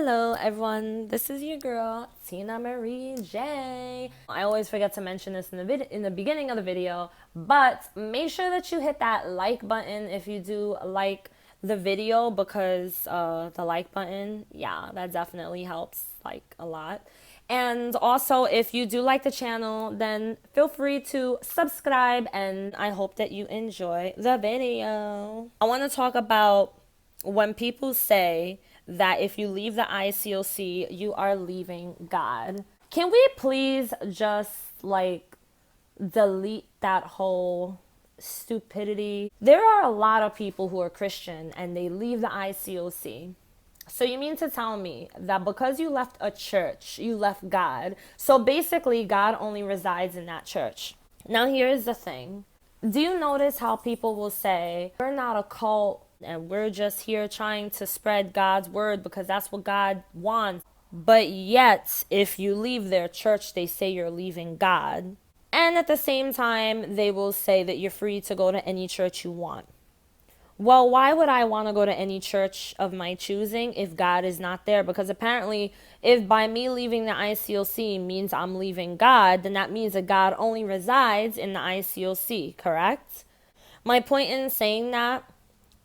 Hello everyone, this is your girl, Tina Marie J. I always forget to mention this in the beginning of the video, but make sure that you hit that like button if you do like the video, because the like button, yeah, that definitely helps like a lot. And also, if you do like the channel, then feel free to subscribe, and I hope that you enjoy the video. I want to talk about when people say that if you leave the ICOC, you are leaving God. Can we please just like delete that whole stupidity? There are a lot of people who are Christian and they leave the ICOC. So you mean to tell me that because you left a church, you left God? So basically, God only resides in that church. Now, here's the thing. Do you notice how people will say, we're not a cult and we're just here trying to spread God's word because that's what God wants? But yet, if you leave their church, they say you're leaving God. And at the same time, they will say that you're free to go to any church you want. Well, why would I want to go to any church of my choosing if God is not there? Because apparently, if by me leaving the ICOC means I'm leaving God, then that means that God only resides in the ICOC, correct? My point in saying that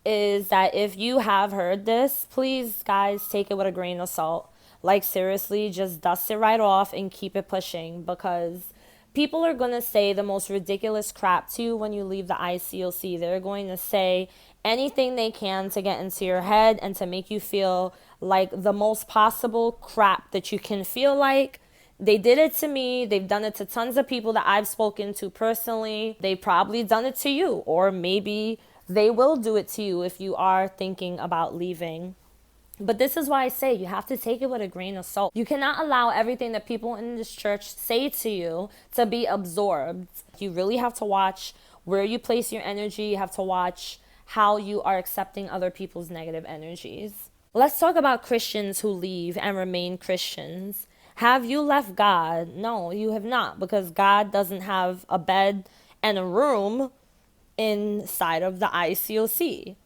is that if you have heard this, please, guys, take it with a grain of salt. Like, seriously, just dust it right off and keep it pushing, because people are going to say the most ridiculous crap to you when you leave the ICOC. They're going to say anything they can to get into your head and to make you feel like the most possible crap that you can feel like. They did it to me. They've done it to tons of people that I've spoken to personally. They've probably done it to you, or maybe they will do it to you if you are thinking about leaving. But this is why I say you have to take it with a grain of salt. You cannot allow everything that people in this church say to you to be absorbed. You really have to watch where you place your energy. You have to watch how you are accepting other people's negative energies. Let's talk about Christians who leave and remain Christians. Have you left God? No, you have not, because God doesn't have a bed and a room inside of the ICOC.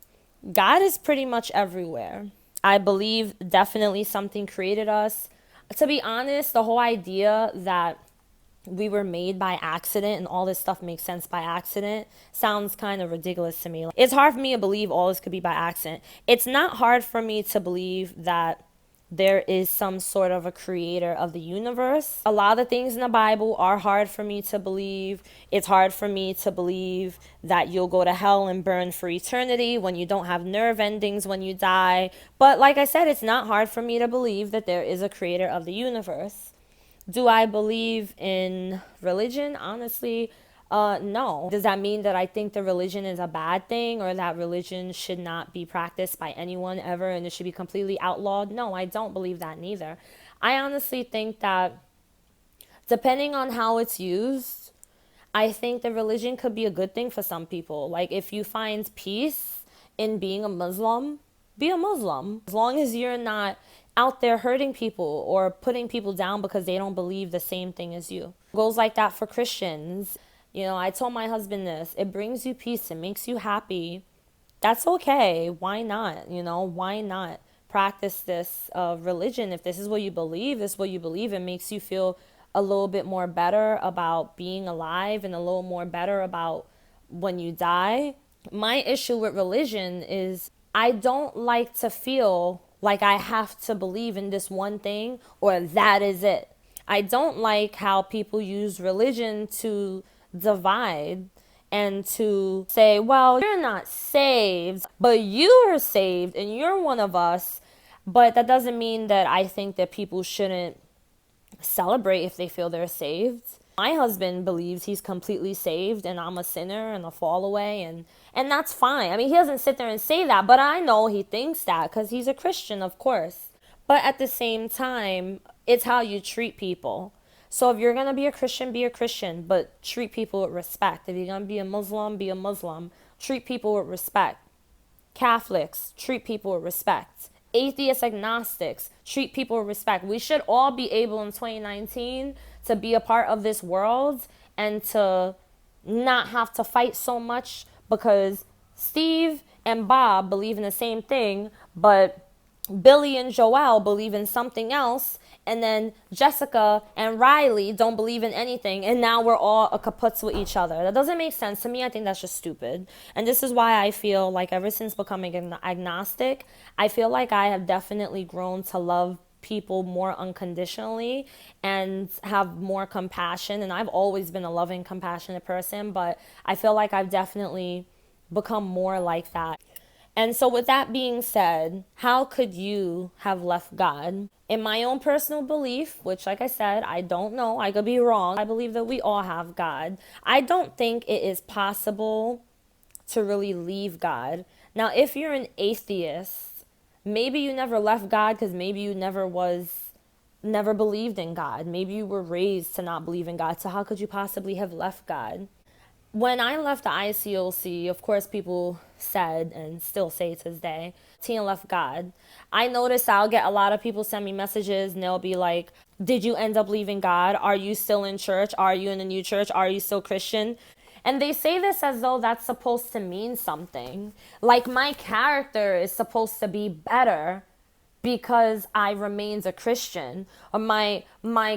God is pretty much everywhere. I believe definitely something created us. To be honest, the whole idea that we were made by accident and all this stuff makes sense by accident sounds kind of ridiculous to me. It's hard for me to believe all this could be by accident. It's not hard for me to believe that there is some sort of a creator of the universe. A lot of things in the Bible are hard for me to believe. It's hard for me to believe that you'll go to hell and burn for eternity when you don't have nerve endings when you die. But like I said, it's not hard for me to believe that there is a creator of the universe. Do I believe in religion? Honestly, no. Does that mean that I think the religion is a bad thing, or that religion should not be practiced by anyone ever and it should be completely outlawed? No, I don't believe that neither. I honestly think that depending on how it's used, I think the religion could be a good thing for some people. Like, if you find peace in being a Muslim, be a Muslim. As long as you're not out there hurting people or putting people down because they don't believe the same thing as you. It goes like that for Christians. You know, I told my husband this. It brings you peace. It makes you happy. That's okay. Why not? You know, why not practice this religion? If this is what you believe, this is what you believe. It makes you feel a little bit more better about being alive and a little more better about when you die. My issue with religion is I don't like to feel like I have to believe in this one thing or that is it. I don't like how people use religion to divide and to say, well, you're not saved, but you are saved and you're one of us. But that doesn't mean that I think that people shouldn't celebrate if they feel they're saved. My husband believes he's completely saved and I'm a sinner and a fall away, and that's fine. I mean, he doesn't sit there and say that, but I know he thinks that because he's a Christian, of course. But at the same time, it's how you treat people. So if you're going to be a Christian, but treat people with respect. If you're going to be a Muslim, treat people with respect. Catholics, treat people with respect. Atheists, agnostics, treat people with respect. We should all be able in 2019 to be a part of this world and to not have to fight so much because Steve and Bob believe in the same thing, but Billy and Joelle believe in something else, and then Jessica and Riley don't believe in anything, and now we're all a kaputs with each other. That doesn't make sense to me. I think that's just stupid. And this is why I feel like ever since becoming an agnostic, I feel like I have definitely grown to love people more unconditionally and have more compassion. And I've always been a loving, compassionate person, but I feel like I've definitely become more like that. And so, with that being said, how could you have left God? In my own personal belief, which, like I said, I don't know, I could be wrong, I believe that we all have God. I don't think it is possible to really leave God. Now, if you're an atheist, maybe you never left God because maybe you never believed in God. Maybe you were raised to not believe in God. So, how could you possibly have left God? When I left the ICOC, of course, people said and still say to this day, Tina left God. I notice I'll get a lot of people send me messages and they'll be like, did you end up leaving God? Are you still in church? Are you in a new church? Are you still Christian? And they say this as though that's supposed to mean something. Like my character is supposed to be better because I remains a Christian. Or my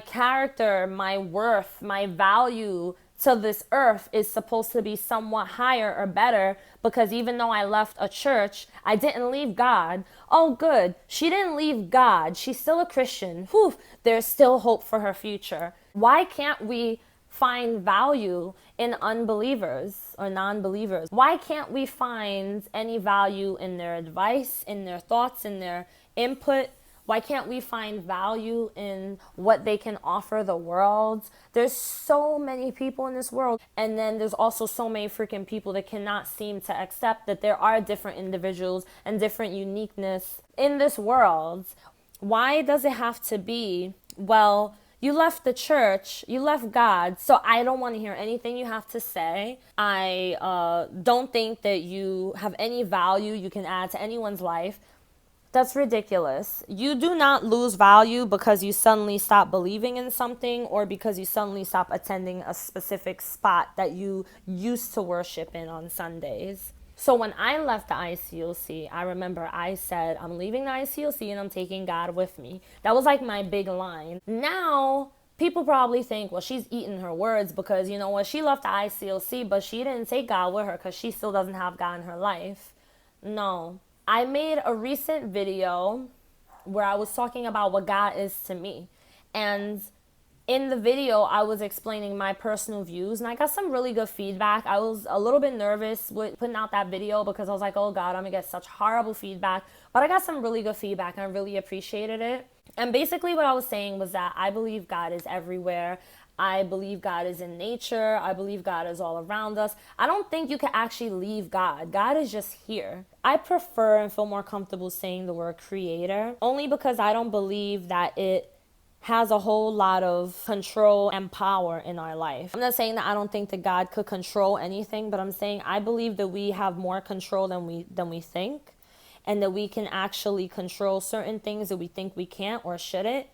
character, my worth, my value to this earth is supposed to be somewhat higher or better because even though I left a church, I didn't leave God. Oh, good. She didn't leave God. She's still a Christian. Whew, there's still hope for her future. Why can't we find value in unbelievers or non-believers? Why can't we find any value in their advice, in their thoughts, in their input? Why can't we find value in what they can offer the world? There's so many people in this world. And then there's also so many freaking people that cannot seem to accept that there are different individuals and different uniqueness in this world. Why does it have to be, well, you left the church, you left God, so I don't want to hear anything you have to say. I don't think that you have any value you can add to anyone's life. That's ridiculous. You do not lose value because you suddenly stop believing in something or because you suddenly stop attending a specific spot that you used to worship in on Sundays. So when I left the ICOC, I remember I said, I'm leaving the ICOC and I'm taking God with me. That was like my big line. Now, people probably think, well, she's eating her words because, you know what, she left the ICOC, but she didn't take God with her because she still doesn't have God in her life. No. I made a recent video where I was talking about what God is to me. And in the video, I was explaining my personal views, and I got some really good feedback. I was a little bit nervous with putting out that video because I was like, oh God, I'm gonna get such horrible feedback. But I got some really good feedback, and I really appreciated it. And basically what I was saying was that I believe God is everywhere. I believe God is in nature. I believe God is all around us. I don't think you can actually leave God. God is just here. I prefer and feel more comfortable saying the word creator only because I don't believe that it has a whole lot of control and power in our life. I'm not saying that I don't think that God could control anything, but I'm saying I believe that we have more control than we think, and that we can actually control certain things that we think we can't or shouldn't.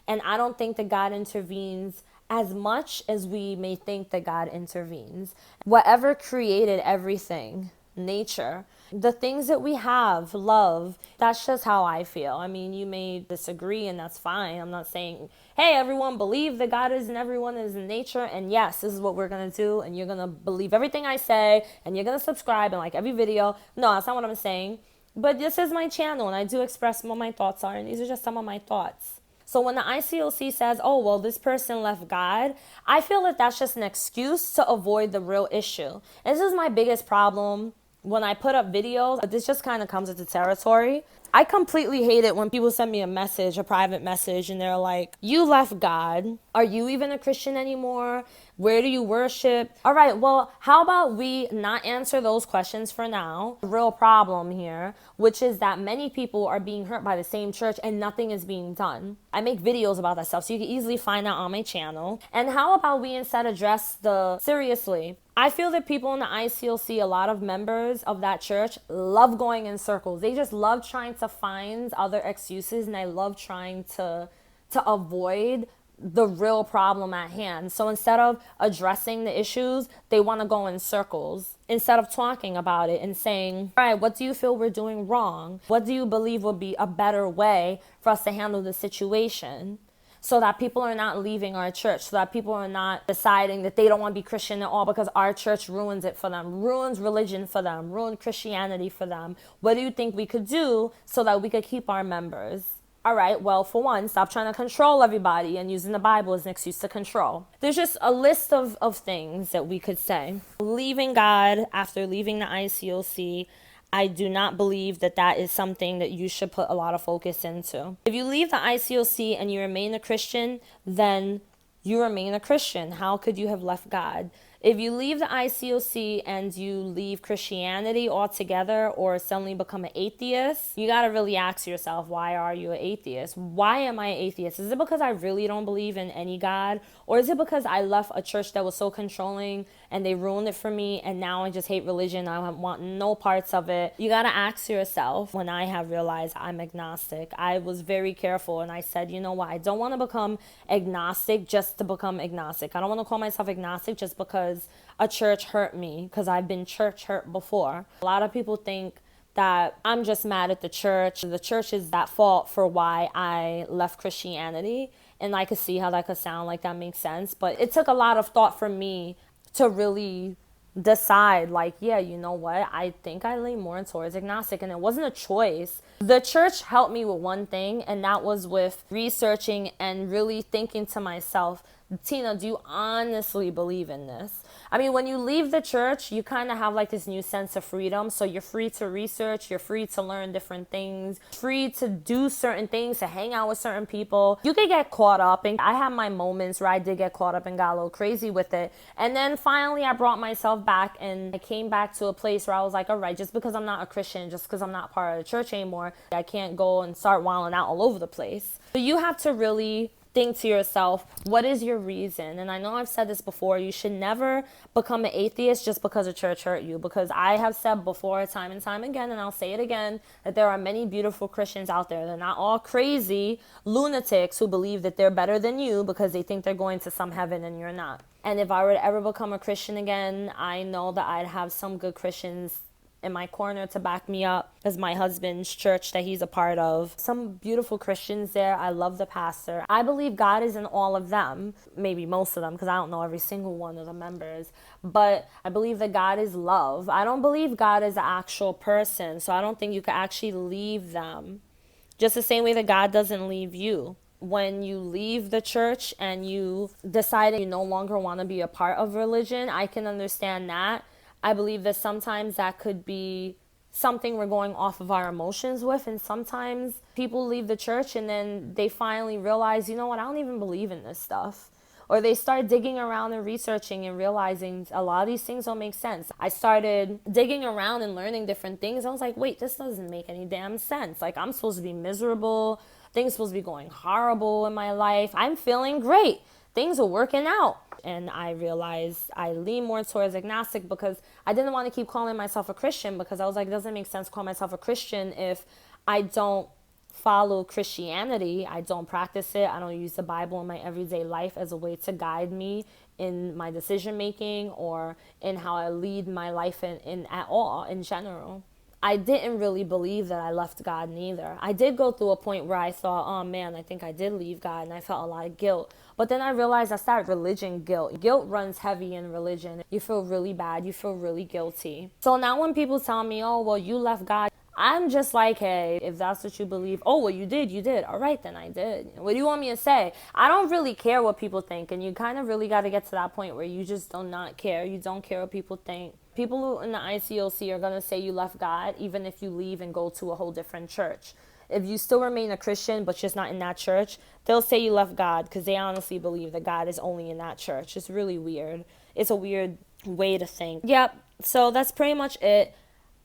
And I don't think that God intervenes as much as we may think that God intervenes. Whatever created everything, nature, the things that we have, love, that's just how I feel. I mean, you may disagree and that's fine. I'm not saying, hey, everyone believe that God is in everyone is in nature. And yes, this is what we're going to do. And you're going to believe everything I say and you're going to subscribe and like every video. No, that's not what I'm saying. But this is my channel and I do express what my thoughts are. And these are just some of my thoughts. So when the ICOC says, oh, well, this person left God, I feel that that's just an excuse to avoid the real issue. And this is my biggest problem when I put up videos. This just kind of comes into territory. I completely hate it when people send me a message, a private message, and they're like, you left God. Are you even a Christian anymore? Where do you worship? All right, well, how about we not answer those questions for now? The real problem here, which is that many people are being hurt by the same church and nothing is being done. I make videos about that stuff, so you can easily find that on my channel. And how about we instead address seriously, I feel that people in the ICOC, a lot of members of that church, love going in circles. They just love trying to find other excuses, and they love trying to avoid the real problem at hand. So instead of addressing the issues, they want to go in circles instead of talking about it and saying, all right, what do you feel we're doing wrong? What do you believe would be a better way for us to handle the situation? So that people are not leaving our church, so that people are not deciding that they don't want to be Christian at all because our church ruins it for them, ruins religion for them, ruins Christianity for them. What do you think we could do so that we could keep our members? All right, well, for one, stop trying to control everybody and using the Bible as an excuse to control. There's just a list of things that we could say. Leaving God after leaving the ICOC, I do not believe that that is something that you should put a lot of focus into. If you leave the ICOC and you remain a Christian, then you remain a Christian. How could you have left God? If you leave the ICOC and you leave Christianity altogether or suddenly become an atheist, you got to really ask yourself, why are you an atheist? Why am I an atheist? Is it because I really don't believe in any God? Or is it because I left a church that was so controlling and they ruined it for me and now I just hate religion? I want no parts of it. You got to ask yourself. When I have realized I'm agnostic, I was very careful and I said, you know what? I don't want to become agnostic just to become agnostic. I don't want to call myself agnostic just because a church hurt me, because I've been church hurt before. A lot of people think that I'm just mad at the church. The church is at fault for why I left Christianity. And I could see how that could sound like that makes sense. But it took a lot of thought for me to really decide, like, yeah, you know what? I think I lean more towards agnostic. And it wasn't a choice. The church helped me with one thing, and that was with researching and really thinking to myself, Tina, do you honestly believe in this? I mean, when you leave the church, you kind of have like this new sense of freedom. So you're free to research, you're free to learn different things, free to do certain things, to hang out with certain people. You could get caught up, and I had my moments where I did get caught up and got a little crazy with it. And then finally I brought myself back and I came back to a place where I was like, all right, just because I'm not a Christian, just because I'm not part of the church anymore, I can't go and start wilding out all over the place. So you have to really think to yourself, what is your reason? And I know I've said this before, you should never become an atheist just because a church hurt you, because I have said before time and time again, and I'll say it again, that there are many beautiful Christians out there. They're not all crazy lunatics who believe that they're better than you because they think they're going to some heaven and you're not. And if I were to ever become a Christian again, I know that I'd have some good Christians in my corner to back me up, as my husband's church that he's a part of. Some beautiful Christians there. I love the pastor. I believe God is in all of them, maybe most of them, because I don't know every single one of the members. But I believe that God is love. I don't believe God is an actual person, so I don't think you could actually leave them. Just the same way that God doesn't leave you. When you leave the church and you decide you no longer want to be a part of religion, I can understand that. I believe that sometimes that could be something we're going off of our emotions with, and sometimes people leave the church and then they finally realize, you know what, I don't even believe in this stuff. Or they start digging around and researching and realizing a lot of these things don't make sense. I started digging around and learning different things. I was like, wait, this doesn't make any damn sense. Like, I'm supposed to be miserable. Things are supposed to be going horrible in my life. I'm feeling great. Things are working out. And I realized I lean more towards agnostic because I didn't want to keep calling myself a Christian, because I was like, it doesn't make sense to call myself a Christian if I don't follow Christianity. I don't practice it. I don't use the Bible in my everyday life as a way to guide me in my decision making or in how I lead my life in at all in general. I didn't really believe that I left God neither. I did go through a point where I thought, oh man, I think I did leave God, and I felt a lot of guilt. But then I realized that's that religion guilt. Guilt runs heavy in religion. You feel really bad. You feel really guilty. So now when people tell me, oh, well, you left God, I'm just like, hey, if that's what you believe, oh, well, you did. All right, then I did. What do you want me to say? I don't really care what people think. And you kind of really got to get to that point where you just do not care. You don't care what people think. People who in the ICOC are going to say you left God, even if you leave and go to a whole different church. If you still remain a Christian, but just not in that church, they'll say you left God because they honestly believe that God is only in that church. It's really weird. It's a weird way to think. Yep. So that's pretty much it.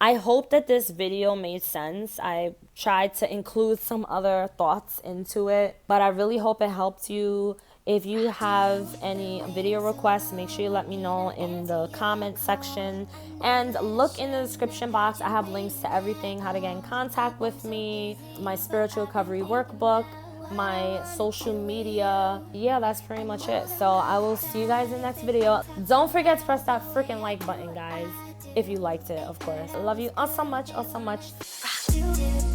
I hope that this video made sense. I tried to include some other thoughts into it, but I really hope it helped you. If you have any video requests, make sure you let me know in the comment section, and look in the description box. I have links to everything, how to get in contact with me, my spiritual recovery workbook, my social media. Yeah, that's pretty much it. So I will see you guys in the next video. Don't forget to press that freaking like button, guys, if you liked it, of course. I love you all so much, all so much.